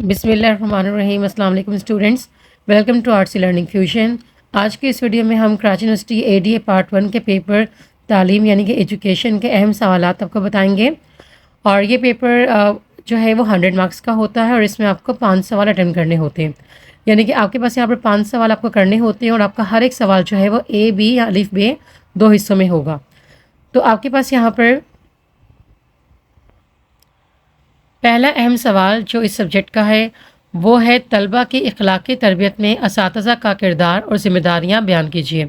بسم اللہ الرحمن الرحیم۔ السلام علیکم students, welcome to Arts Learning Fusion. آج کے اس ویڈیو میں ہم کراچی یونیورسٹی ADA پارٹ 1 کے پیپر تعلیم یعنی کہ ایجوکیشن کے اہم سوالات آپ کو بتائیں گے، اور یہ پیپر جو ہے وہ 100 مارکس کا ہوتا ہے، اور اس میں آپ کو 5 سوال اٹیمپٹ کرنے ہوتے ہیں، یعنی کہ آپ کے پاس یہاں پر 5 سوال آپ کو کرنے ہوتے ہیں، اور آپ کا ہر ایک سوال جو ہے وہ A B یا الف ب 2 حصوں میں ہوگا۔ تو آپ کے پاس یہاں پر پہلا اہم سوال جو اس سبجیکٹ کا ہے وہ ہے طلبہ کی اخلاقی تربیت میں اساتذہ کا کردار اور ذمہ داریاں بیان کیجیے۔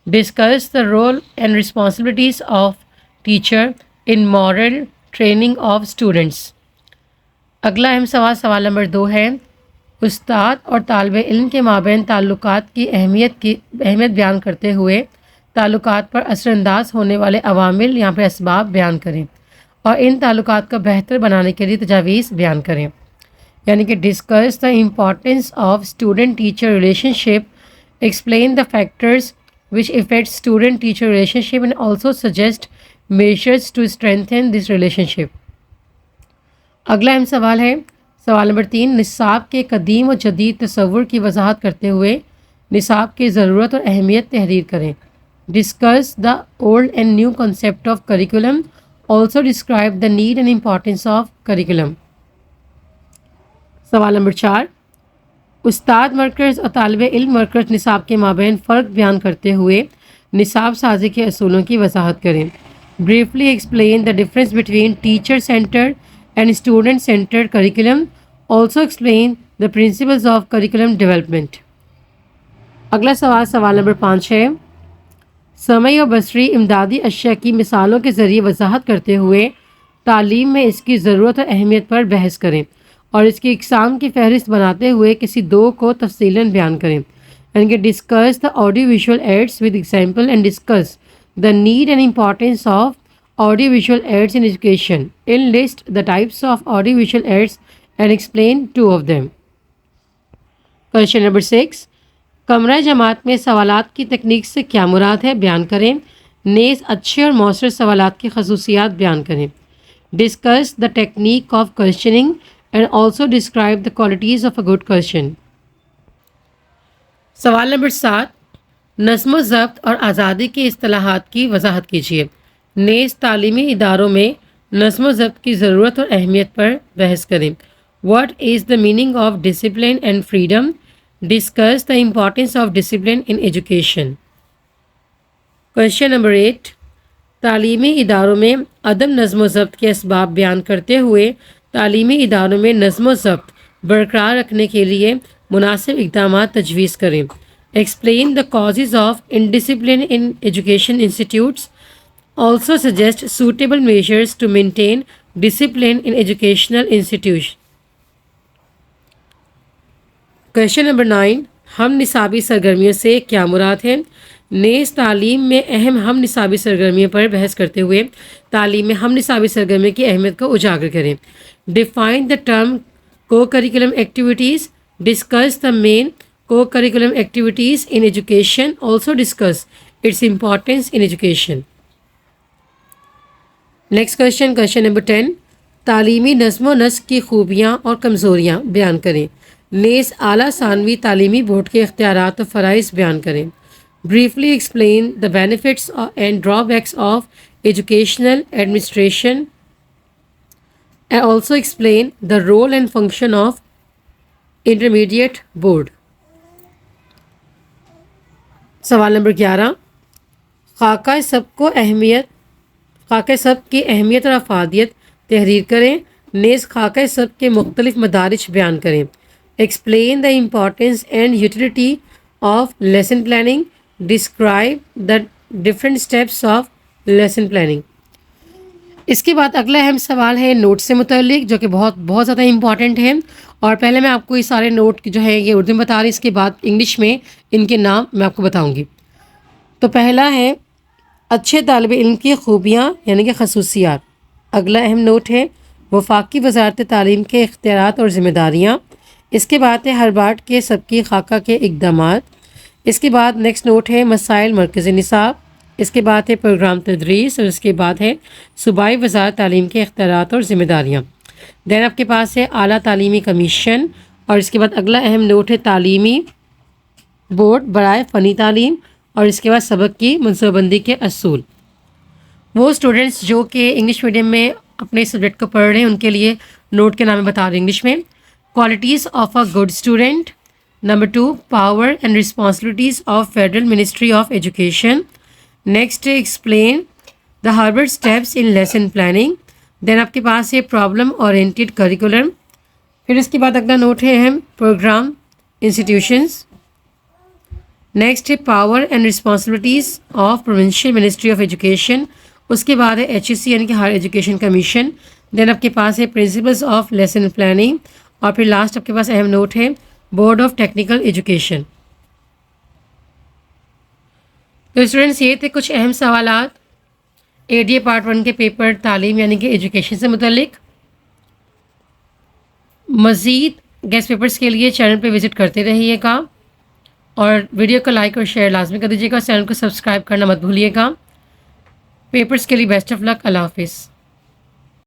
Discuss the role and responsibilities of teacher in moral training of students. اگلا اہم سوال، سوال نمبر 2 ہے، استاد اور طالب علم کے مابین تعلقات کی اہمیت بیان کرتے ہوئے تعلقات پر اثر انداز ہونے والے عوامل یہاں پہ اسباب بیان کریں، اور ان تعلقات کو بہتر بنانے کے لیے تجاویز بیان کریں، یعنی کہ discuss the importance of student teacher relationship, explain the factors which affect student teacher relationship and also suggest measures to strengthen this relationship. اگلا اہم سوال ہے، سوال نمبر 3، نصاب کے قدیم و جدید تصور کی وضاحت کرتے ہوئے نصاب کی ضرورت اور اہمیت تحریر کریں۔ Discuss the old and new concept of curriculum, also describe the need and importance of curriculum. سوال نمبر 4، استاد مرکز اور طالب علم مرکز نصاب کے مابین فرق بیان کرتے ہوئے نصاب سازی کے اصولوں کی وضاحت کریں۔ Briefly explain the difference between teacher centred and student centred curriculum, also explain the principles of curriculum development. اگلا سوال، سوال نمبر 5 ہے، سمعی و بصری امدادی اشیاء کی مثالوں کے ذریعے وضاحت کرتے ہوئے تعلیم میں اس کی ضرورت اور اہمیت پر بحث کریں، اور اس کی اقسام کی فہرست بناتے ہوئے کسی 2 کو تفصیلاً بیان کریں، یعنی کہ discuss the audio visual aids with example and discuss the need and importance of audio visual aids in education, in list the types of audio visual aids and explain 2 of them. Question number 6، کمرہ جماعت میں سوالات کی تکنیک سے کیا مراد ہے، بیان کریں، نیز اچھے اور مؤثر سوالات کی خصوصیات بیان کریں۔ Discuss the technique of questioning and also describe the qualities of a good question. سوال نمبر 7، نظم و ضبط اور آزادی کی اصطلاحات کی وضاحت کیجیے، نیز تعلیمی اداروں میں نظم و ضبط کی ضرورت اور اہمیت پر بحث کریں۔ What is the meaning of discipline and freedom, discuss the importance of discipline in education. Question number 8، تعلیمی اداروں میں عدم نظم و ضبط کے اسباب بیان کرتے ہوئے تعلیمی اداروں میں نظم و ضبط برقرار رکھنے کے لیے مناسب اقدامات تجویز کریں۔ Explain the causes of indiscipline in education institutes, also suggest suitable measures to maintain discipline in educational institution. Question number 9، ہم نصابی سرگرمیوں سے کیا مراد ہے، نیز تعلیم میں اہم ہم نصابی سرگرمیوں پر بحث کرتے ہوئے تعلیم میں ہم نصابی سرگرمیوں کی اہمیت کو اجاگر کریں۔ ڈیفائن دا ٹرم کو کریکولم ایکٹیویٹیز، ڈسکس دا مین کو curriculum activities in education, also discuss its importance in education. Next question, question number 10، تعلیمی نظم و نسق کی خوبیاں اور کمزوریاں بیان کریں، نیز اعلیٰ ثانوی تعلیمی بورڈ کے اختیارات و فرائض بیان کریں۔ Briefly explain the benefits and drawbacks of educational administration and also explain the role and function of intermediate board. سوال نمبر 11، خاکہ سب کی اہمیت اور افادیت تحریر کریں، نیز خاکہ سب کے مختلف مدارج بیان کریں۔ Explain the importance and utility of lesson planning, describe the different steps of lesson planning. اس کے بعد اگلا اہم سوال ہے نوٹ سے متعلق، جو کہ بہت زیادہ امپورٹنٹ ہے، اور پہلے میں آپ کو یہ سارے نوٹ جو ہے یہ اردو میں بتا رہی، اس کے بعد انگلش میں ان کے نام میں آپ کو بتاؤں گی۔ تو پہلا ہے اچھے طالب علم کی خوبیاں یعنی کہ خصوصیات۔ اگلا اہم نوٹ ہے وفاقی وزارت تعلیم کے اختیارات اور ذمہ داریاں۔ اس کے بعد ہے ہربارٹ کے سبکی خاکہ کے اقدامات۔ اس کے بعد نیکسٹ نوٹ ہے مسائل مرکزی نصاب۔ اس کے بعد ہے پروگرام تدریس، اور اس کے بعد ہے صوبائی وزارت تعلیم کے اختیارات اور ذمہ داریاں۔ دین آپ کے پاس ہے اعلیٰ تعلیمی کمیشن، اور اس کے بعد اگلا اہم نوٹ ہے تعلیمی بورڈ برائے فنی تعلیم، اور اس کے بعد سبق کی منصوبہ بندی کے اصول۔ وہ اسٹوڈنٹس جو کہ انگلش میڈیم میں اپنے سبجیکٹ کو پڑھ رہے ہیں ان کے لیے نوٹ کے نام میں بتا رہے ہیں انگلش میں۔ Qualities of a good student, number 2 power and responsibilities of federal ministry of education, next explain the Harvard steps in lesson planning, then آپ کے پاس ہے پرابلم اورینٹیڈ کریکولم، پھر اس کے بعد اگلا نوٹ ہے اہم پروگرام انسٹیٹیوشنز، نیکسٹ ہے power and responsibilities of provincial ministry of education, اس کے بعد ہے ایچ ایس سی یعنی کہ ہائر ایجوکیشن کمیشن، دین آپ کے پاس ہے پرنسپلز آف لیسن پلاننگ، اور پھر لاسٹ آپ کے پاس اہم نوٹ ہے بورڈ آف ٹیکنیکل ایجوکیشن۔ تو اسٹوڈنٹس یہ تھے کچھ اہم سوالات اے ڈی اے پارٹ 1 کے پیپر تعلیم یعنی کہ ایجوکیشن سے متعلق۔ مزید گیسٹ پیپرز کے لیے چینل پہ وزٹ کرتے رہیے گا، اور ویڈیو کو لائک اور شیئر لازمی کر دیجیے گا، چینل کو سبسکرائب کرنا مت بھولیے گا۔ پیپرز کے لیے بیسٹ آف لک، اللہ حافظ۔